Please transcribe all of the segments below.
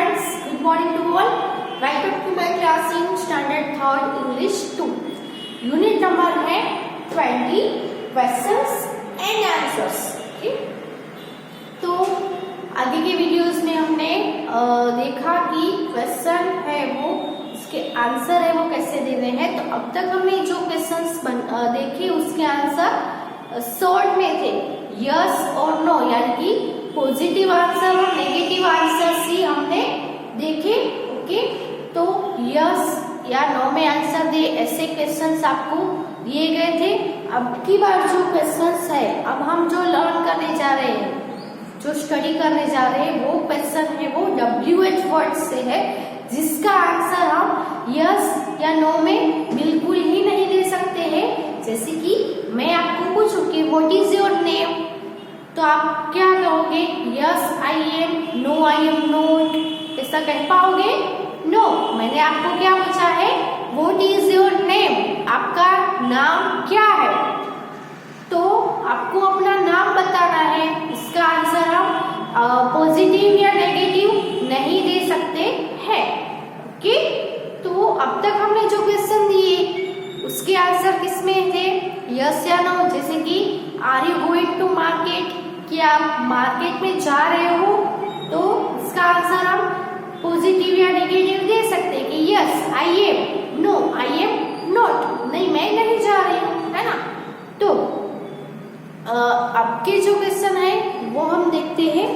friends, good morning to all. Welcome to my class in standard 3rd English 2. Unit number है 20 questions and answers. Okay? तो आगे के videos में हमने देखा कि क्वेश्चन है वो उसके आंसर है वो कैसे देने हैं. तो अब तक हमने जो क्वेश्चंस देखे उसके आंसर शॉर्ट में थे, यस और नो, यानी कि पॉजिटिव आंसर और नेगेटिव आंसर ही हमने देखे. ओके, तो यस या नो में आंसर दे, ऐसे क्वेश्चंस आपको दिए गए थे. अब की बार जो क्वेश्चंस है, अब हम जो लर्न करने जा रहे हैं, जो स्टडी करने जा रहे हैं, वो क्वेश्चन है वो WH वर्ड से है, जिसका आंसर हम यस या नो में बिल्कुल ही नहीं दे सकते हैं. जैसे कि मैं आपको पूछूं कि व्हाट इज योर नेम, तो आप क्या कहोगे? Yes I am, no I am not, ऐसा कह पाओगे? नो. मैंने आपको क्या पूछा है? व्हाट इज योर नेम, आपका नाम क्या है. तो आपको अपना नाम बताना है. इसका आंसर हम पॉजिटिव या नेगेटिव नहीं दे सकते हैं. ओके, तो अब तक हमने जो क्वेश्चन दिए उसके आंसर किसमें थे? यस या नो. जैसे कि are you going to market, क्या आप मार्केट में जा रहे हो, तो इसका आंसर हम पॉजिटिव या नेगेटिव दे सकते हैं कि yes I am, no I am not, नहीं मैं नहीं जा रही हूँ, है ना. तो आपके जो क्वेश्चन है वो हम देखते हैं.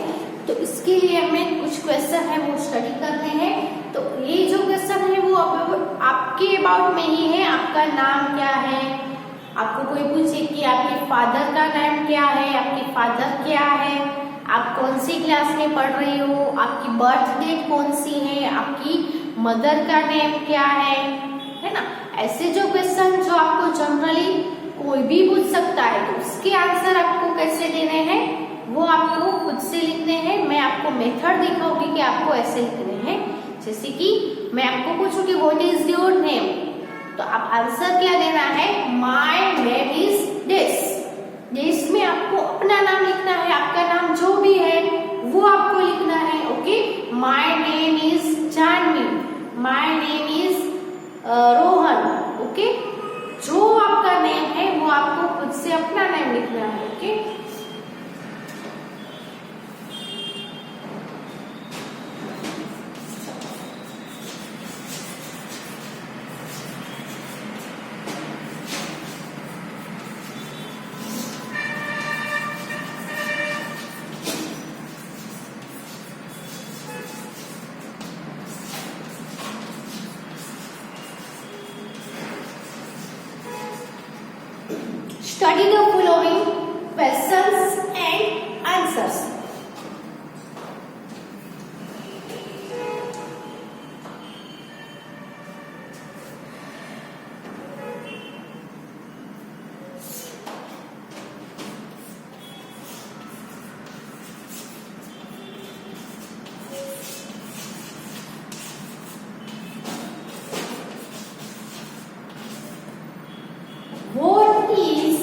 तो इसके लिए हमें कुछ क्वेश्चन है वो स्टडी करने हैं. तो ये जो क्वेश्चन है वो आपके अबाउट में ही है. आपका नाम क्या है, आपको कोई पूछे कि आपके फादर का नाम क्या है, आपके फादर क्या है, आप कौन सी क्लास में पढ़ रही हो, आपकी बर्थ डेट कौन सी है, आपकी मदर का नेम क्या है ना. ऐसे जो क्वेश्चन जो आपको जनरली कोई भी पूछ सकता है, तो उसके आंसर आपको कैसे देने हैं वो आपको खुद से लिखने हैं. मैं आपको मेथड दिखाऊंगी कि आपको ऐसे लिखने हैं. जैसे कि मैं आपको पूछूं कि व्हाट इज योर नेम, तो आप आंसर क्या देना है? My name is this. This में आपको अपना नाम लिखना है, आपका नाम जो भी है वो आपको लिखना है. Okay, my name is Janvi, my name is Rohan. Okay, जो आपका नेम है वो आपको खुद से अपना नेम लिखना है. Okay, study the following questions and answers. What is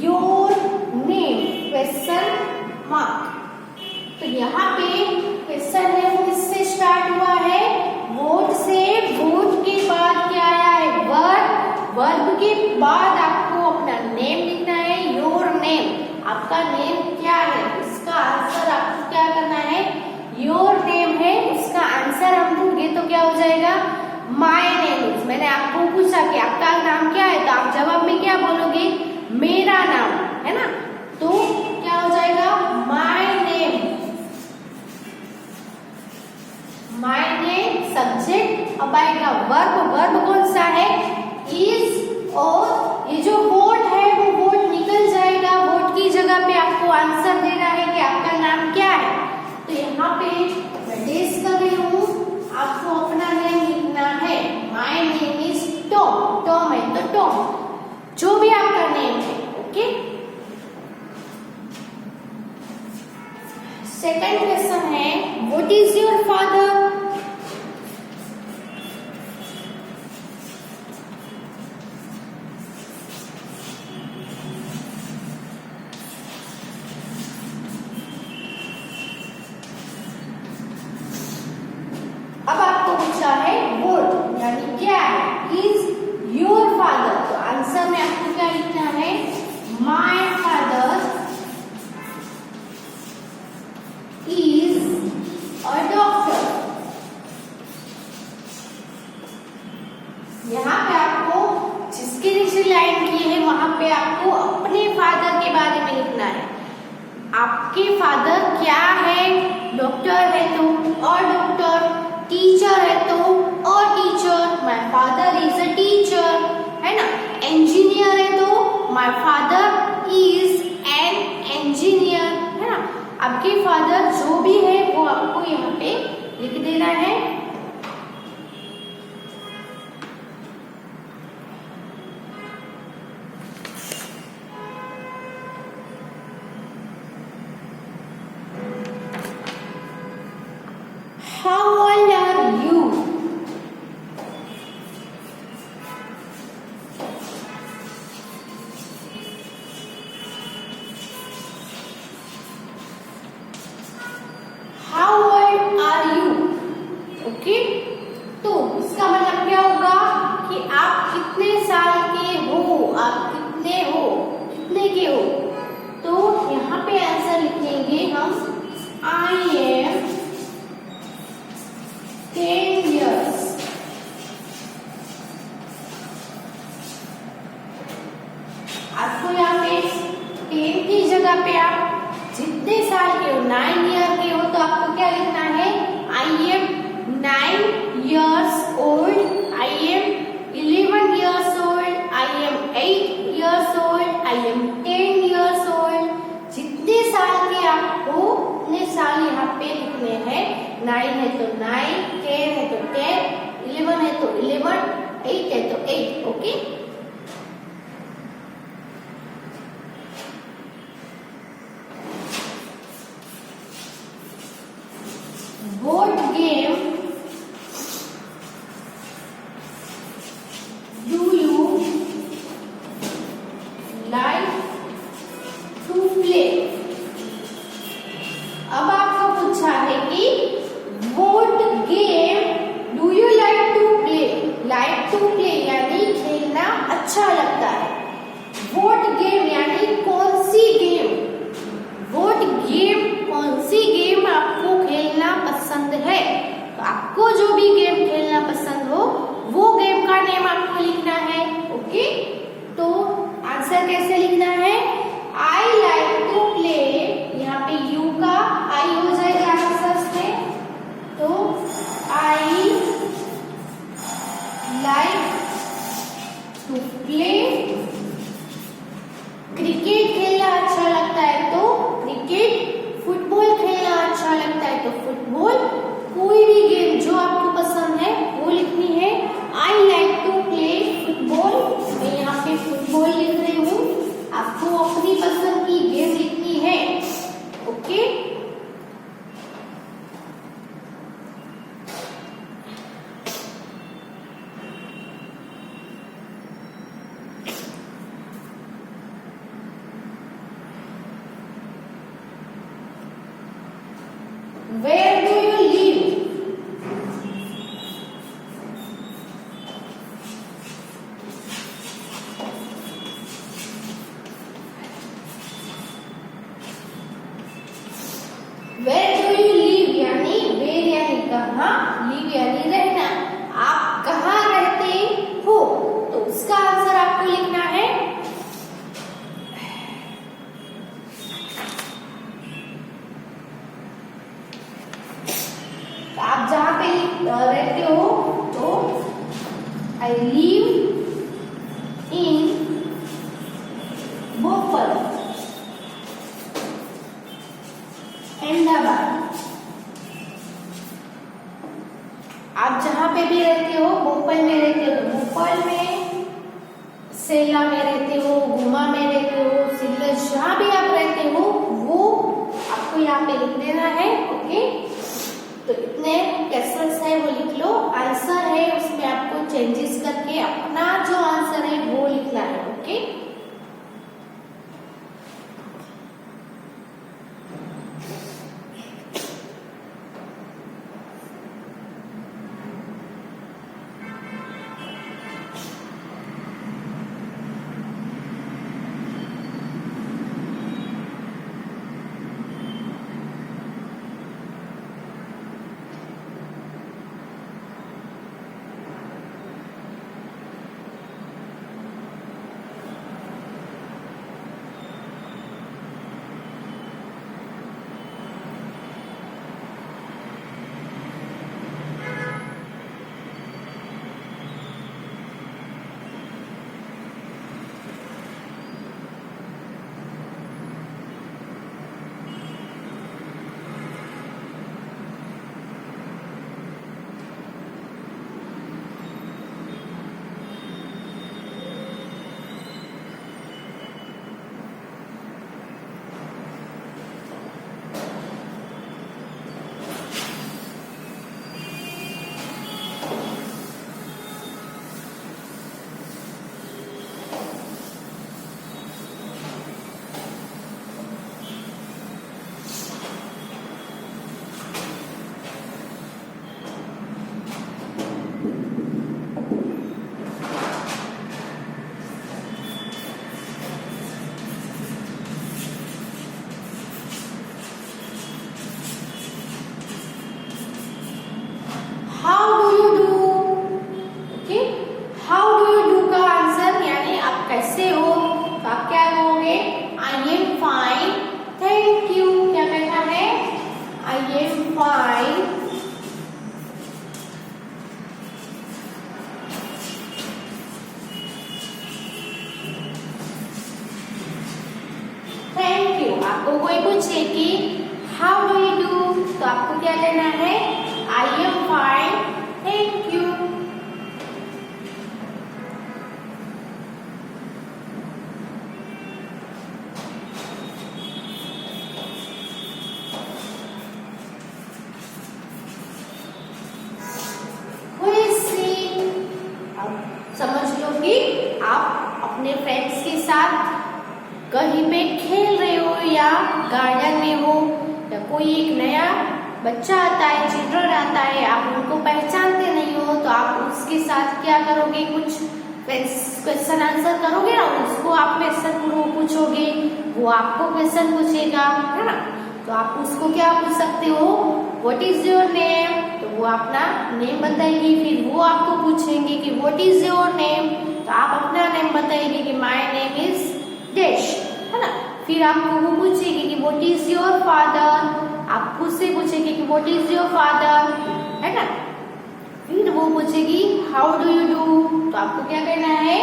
your name? Question mark. तो यहाँ पे क्वेश्चन है वो किससे स्टार्ट हुआ है? वोट से. वोट के बाद क्या आया है? वर्ब. वर्ब के बाद आपको अपना नेम लिखना है. योर नेम, आपका नेम क्या है, इसका आंसर आपको क्या करना है? योर नेम है, उसका आंसर हम ढूंढेंगे तो क्या हो जाएगा? My name is. मैंने आपको पूछा कि आपका नाम क्या है, तो आप जवाब में क्या बोलोगे? मेरा नाम, है ना. तो क्या हो जाएगा? My name. My name subject. अब आएगा वर्ब. वर्ब कौन सा है? इज. और ये जो वोट है वो वोट निकल जाएगा. वोट की जगह पे आपको आंसर देना है कि आपका नाम क्या है. तो यहाँ पे मैं डेस कर रही हूँ, आपको अपना नेम लिखना है. My name is Tom. Tom है तो टॉम, जो भी आपका नेम है. ओके, सेकंड क्वेश्चन है what is your father. My father is a doctor. यहाँ पे आपको जिसके नीचे लाइन की है वहां पे आपको अपने फादर के बारे में लिखना है। आपके फादर क्या है? डॉक्टर है तो और डॉक्टर, टीचर है तो और teacher, my father is a teacher, है ना। इंजीनियर है तो my father is an engineer, है ना। आपके फादर जो भी है वो आपको यहाँ पे लिख देना है। How old are you? How old are you? Okay? तो इसका मतलब क्या होगा कि आप कितने साल के हो, आप कितने हो, कितने के हो। तो यहाँ पे आंसर लिखेंगे हम I am 10 years. आपको यहाँ पे 10 की जगह पे आप जितने साल के हो, 9 ईयर के हो, तो आपको क्या लिखना है? I am 9 years old, I am 11 years old, I am 8 years old, I am 10 years old. जितने साल के आपको उतने साल यहाँ पे लिखने हैं। 9 है तो 9, 10 है तो 10, 11 है तो 11, 8 है तो 8। Okay, what game do you like to play? अब आपको पूछा है कि what game do you like to play? like to play यानी खेलना अच्छा लगता है। what game यानी कौन सी गेम, what game कौन सी गेम आपको खेलना पसंद है। तो आपको जो भी गेम खेलना पसंद हो वो गेम का नेम आपको लिखना है। ओके, तो आंसर कैसे लिखना है? I like to play, यहाँ पे यू का आई हो जाएगा आंसर में। तो I like to play cricket खेलना अच्छा लगता है तो क्रिकेट, फुटबॉल खेलना अच्छा लगता है तो फुटबॉल, कोई भी गेम जो आपको पसंद है वो लिखनी है। I like to play football, मैं यहाँ पे फुटबॉल लिख रही हूँ, आपको अपनी पसंद की गेम लिखनी है। Okay, Where do you live? Where do you live यानी where यानी कहाँ, live यानी रहना। आप कहाँ रहते हो, तो उसका आंसर आपको लिखना है। आप जहाँ पे रहते हो तो I live in Bhopal, Ahmedabad. आप जहाँ पे भी रहते हो, भोपाल में रहते हो तो भोपाल में, सेला में रहते हो, गुमा में रहते हो, सिल्लर, जहाँ भी आप रहते हो वो आपको यहाँ पे लिख देना है। ओके, तो इतने क्वेश्चंस है वो लिख लो। आंसर है उसमें आपको चेंजेस करके अपना जो आंसर है वो लिखना है। ओके, कोई पूछे कि हाउ डू यू डू, तो आपको क्या कहना है? I am fine, thank you. समझ लो कि आप अपने फ्रेंड्स के साथ कहीं पे खेल रहे हो या गार्डन में हो, या कोई एक नया बच्चा आता है, चिल्ड्रन आता है, आप उनको पहचानते नहीं हो, तो आप उसके साथ क्या करोगे? कुछ क्वेश्चन आंसर करोगे ना, उसको आप क्वेश्चन पूछोगे, वो आपको क्वेश्चन पूछेगा, है ना। तो आप उसको क्या पूछ सकते हो? व्हाट इज योर नेम, तो वो अपना नेम बताएगी। फिर वो आपको पूछेंगे कि व्हाट इज योर नेम, तो आप अपना नेम बताएंगे कि माय नेम इज डैश, है ना। फिर आपको वो पूछेगी कि व्हाट इज योर फादर, आप उससे पूछेंगे कि व्हाट इज योर फादर, है ना। फिर वो पूछेगी हाउ डू यू डू, तो आपको क्या कहना है?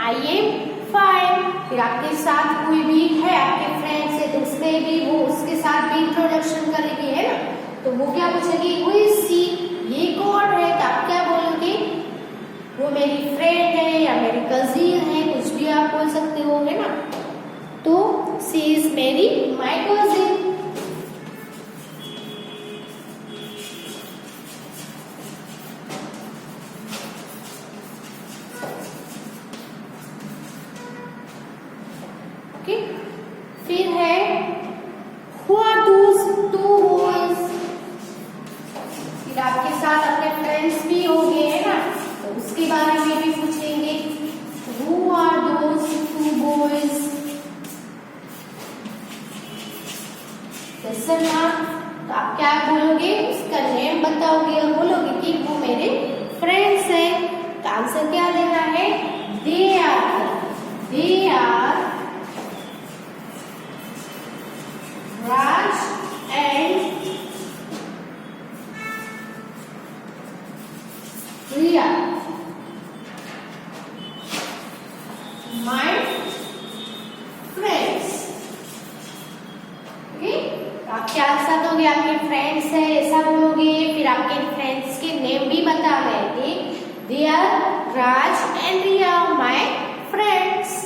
I am fine. फिर आपके साथ कोई भी है, आपके फ्रेंड्स है, तो उससे भी वो उसके साथ भी इंट्रोडक्शन करेगी, है ना। तो वो क्या पूछेगी? हु इज शी, ये कौन है, तो आप क्या बोलोगे? वो मेरी फ्रेंड है या मेरी कजिन है, कुछ भी आप बोल सकते हो, है ना। तो शी इज मेरी माय कजिन। ओके, फिर है who are those two boys. फिर आपके साथ अपने फ्रेंड्स भी होंगे, है ना, तो उसके बारे में भी पूछेंगे। Who are those two boys, question mark. तो आप क्या बोलोगे? उसका नेम बताओगे और बोलोगे कि वो मेरे फ्रेंड्स हैं। तो आंसर क्या देना है? They are Raj and Riya, my friends। Okay, आप क्या आंसर दोगे? आपके फ्रेंड्स है ऐसा बोलोगे। फिर आपके फ्रेंड्स के नेम भी बता देंगे। They are Raj and Riya, my friends.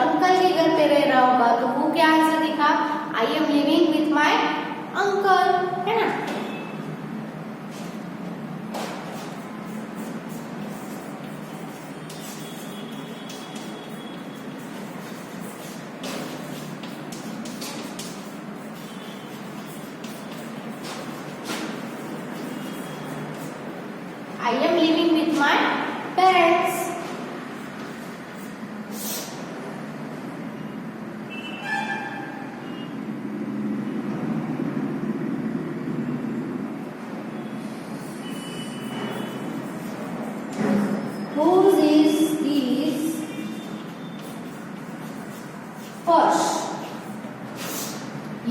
Uncle के घर पे रह रहा होगा, तो वो क्या आंसर दिखा? I am living with my uncle, है ना। I am living with my parents. Whose is this purse?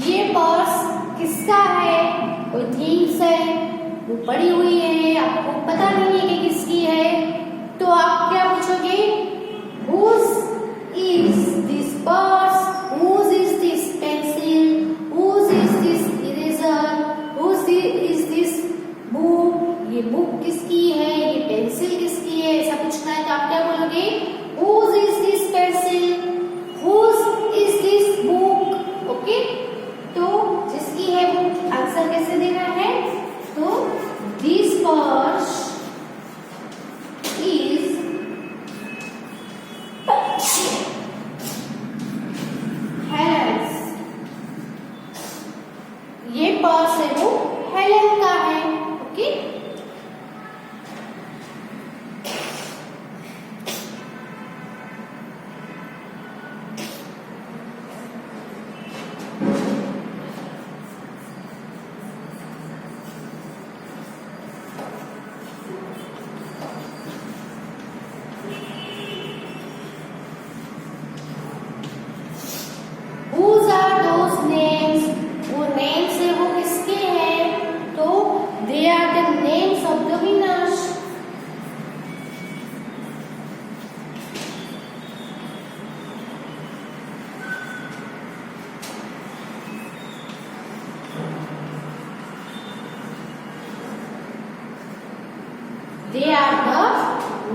ये पर्स किसका है? कोई थिंग्स है, वो पड़ी हुई है, आपको पता नहीं है कि किसकी है, तो आप क्या पूछोगे? Whose is this purse? Whose is this pencil? Whose is this eraser? Whose is this book? ये बुक किसकी है, ये पेंसिल किसकी है, ऐसा पूछना है, तो आप क्या बोलोगे? Whose is this pencil? Whose is this book? Okay, तो जिसकी है वो आंसर कैसे देना है? तो this purse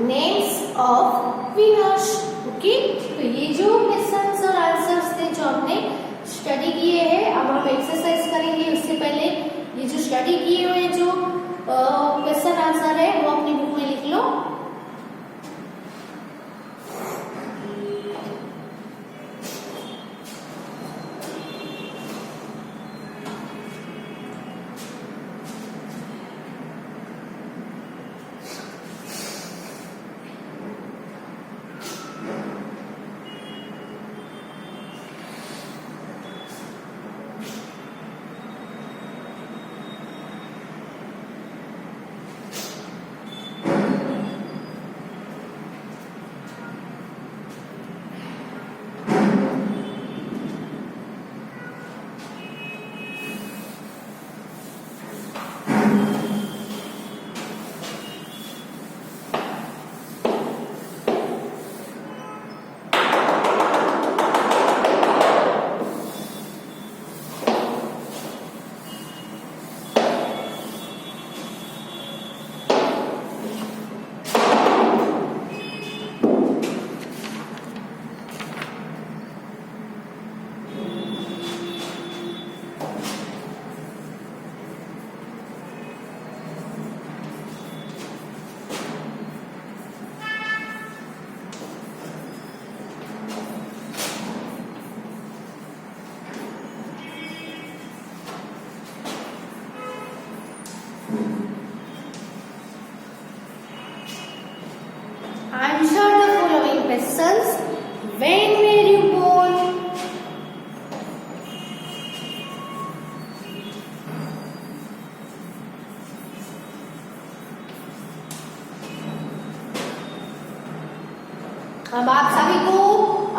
names of winners. Okay, तो ये जो क्वेश्चंस और आंसर्स थे जो हमने स्टडी किए हैं, अब हम एक्सरसाइज करेंगे। उससे पहले ये जो स्टडी किए हुए जो क्वेश्चन आंसर है वो अपनी बुक में लिख लो। Answer the following questions. When were you born? अब आप सभी को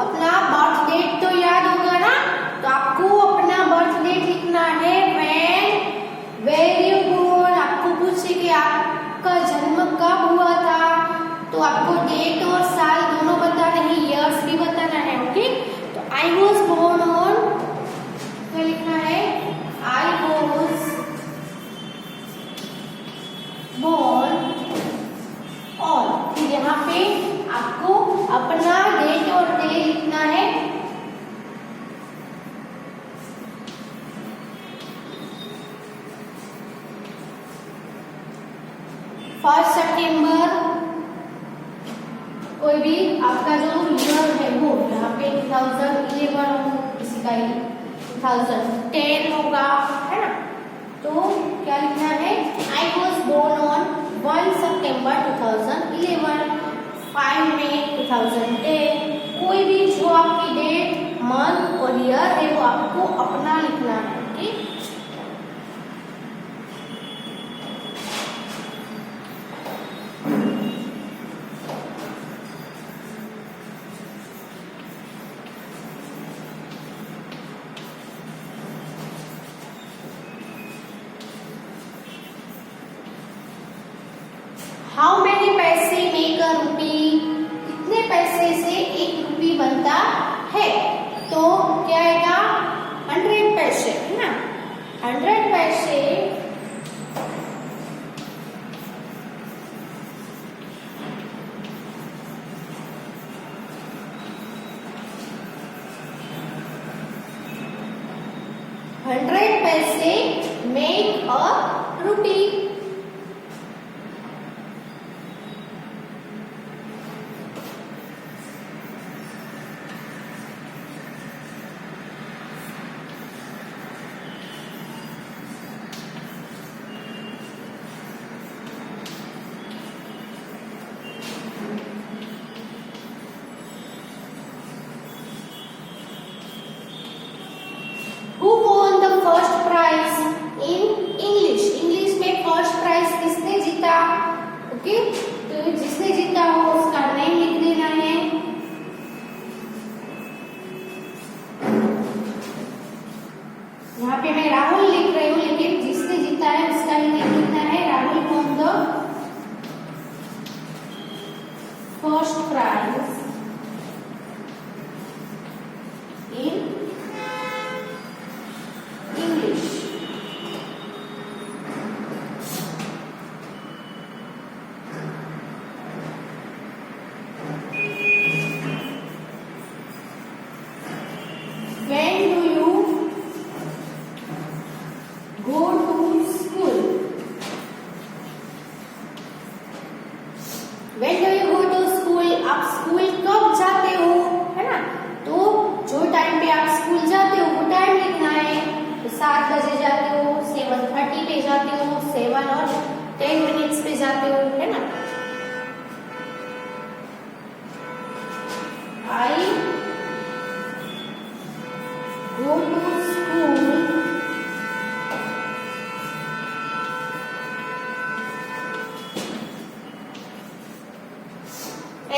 अपना बर्थ डेट तो याद होगा ना, तो आपको अपना बर्थ डेट लिखना है। When were you born? आपको पूछे कि आपका जन्म कब हुआ था, तो आपको डेट और साल दोनों बताना है, ईयर्स भी बताना है। ओके, तो आई वॉज बोर्न ऑन, क्या लिखना है? I was born on. फिर यहाँ पे आपको अपना डेट और डे लिखना है। फर्स्ट सितंबर, कोई भी आपका जो ईयर है वो यहाँ पे 2011 किसी का 2010 होगा, है ना। तो क्या लिखना है? आई वॉज बोर्न ऑन 1 सितंबर 2011, 5 मई 2010। कोई भी जो आपकी डेट, मंथ और ईयर है वो आपको अपना लिखना है। ओके, हाउ मेनी पैसे मेक अ रूपी? कितने पैसे से 1 रूपी बनता है? तो क्या आएगा? 100 पैसे, है ना। 100 पैसे 100 पैसे मेक अ रूपी। Who won the first prize in English? English में फर्स्ट प्राइज किसने जीता? ओके, तो जिसने जीता हो उसका नेम लिख देना है। यहाँ पे मैं राहुल लिख रही हूँ, लेकिन जिसने जीता है उसका ही नेम लिखना है। Rahul won the first prize in English. School कब जाते हो, है ना। तो जो टाइम पे आप स्कूल जाते हो वो टाइम लिखना है। तो 7 बजे जाते हो, 7:30 पे जाते हो, 7 और 10 मिनट्स पे जाते हो, है ना। I go to school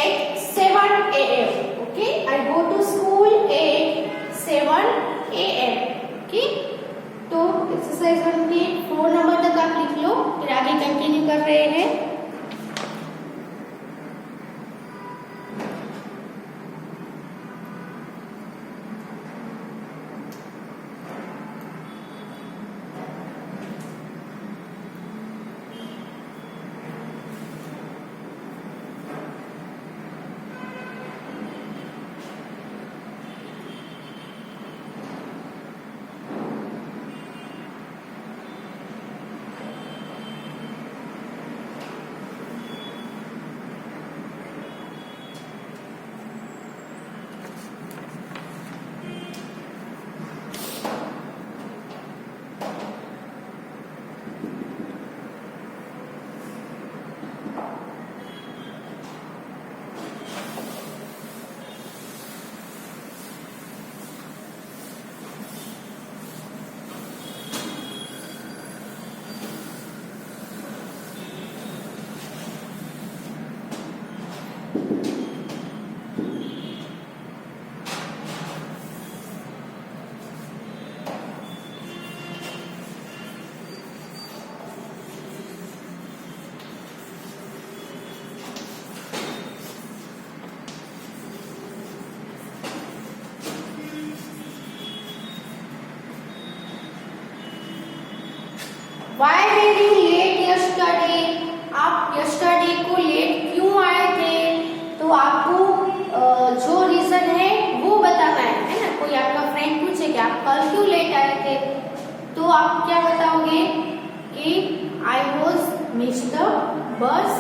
at 7 a.m. Okay, I go to school at 7 a.m. Okay, तो एक्सरसाइज 1 के 4 नंबर तक आप लिख लो, फिर आगे कंटिन्यू कर रहे हैं। Why were you late yesterday? आप yesterday को लेट क्यों आए थे? तो आपको जो रीजन है वो बताना है ना। कोई आपका फ्रेंड पूछे कि आप कल क्यों लेट आए थे, तो आप क्या बताओगे कि I was missed the bus,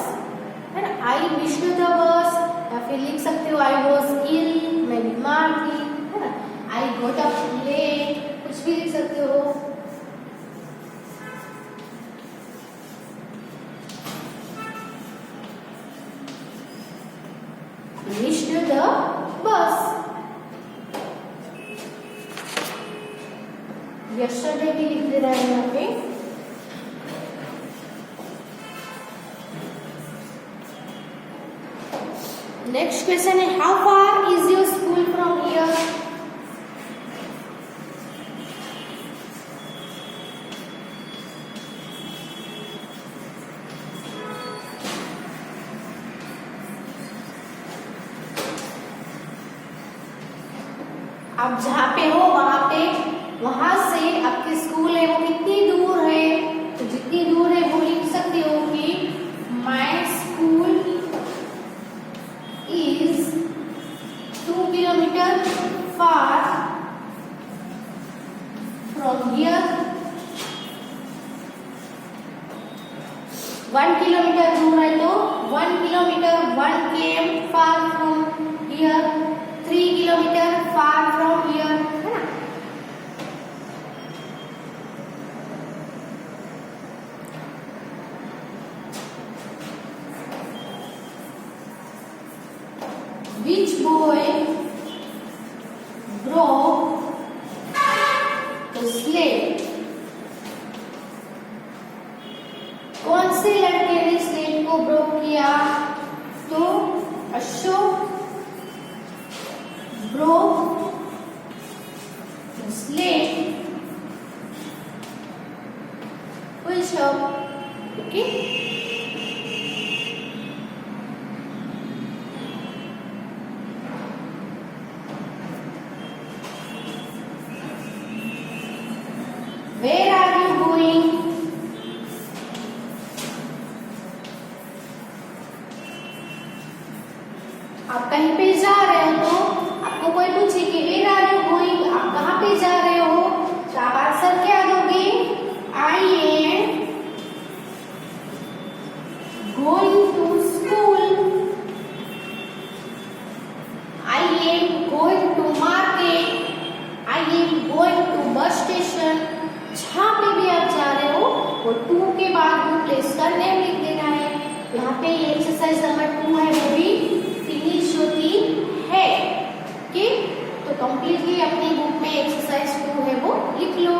है ना। I missed the bus, या फिर लिख सकते हो I was ill, मैं बीमार थी, है ना। I got up late, कुछ भी लिख सकते हो। Missed the bus. Yesterday भी लिख दे रहा है यहाँ पे। नेक्स्ट क्वेश्चन है how far is your school from here? आप जहाँ पे हो वहां से आपके स्कूल है वो कितनी दूर है? तो जितनी दूर है वो लिख सकते हो कि my school is 2 kilometre far from here. 1 kilometre दूर है तो 1 kilometre 1 km far from here, 3 kilometre far from here, है ना। Which boy broke the slate? कौन से लड़के ने स्लेट को ब्रोक किया? तो Ashok broke the slate. Full stop. Okay. Where are you going? आप कहीं पे जा रहे हो तो आपको कोई पूछे कि वेयर आर यू गोइंग, आप कहाँ पे जा रहे हो, तो आप आंसर क्या दोगे? I am going to school. Exercise number 2 है वो भी फिनिश होती है। ओके, तो कंप्लीटली अपनी बुक में एक्सरसाइज 2 है वो लिख लो।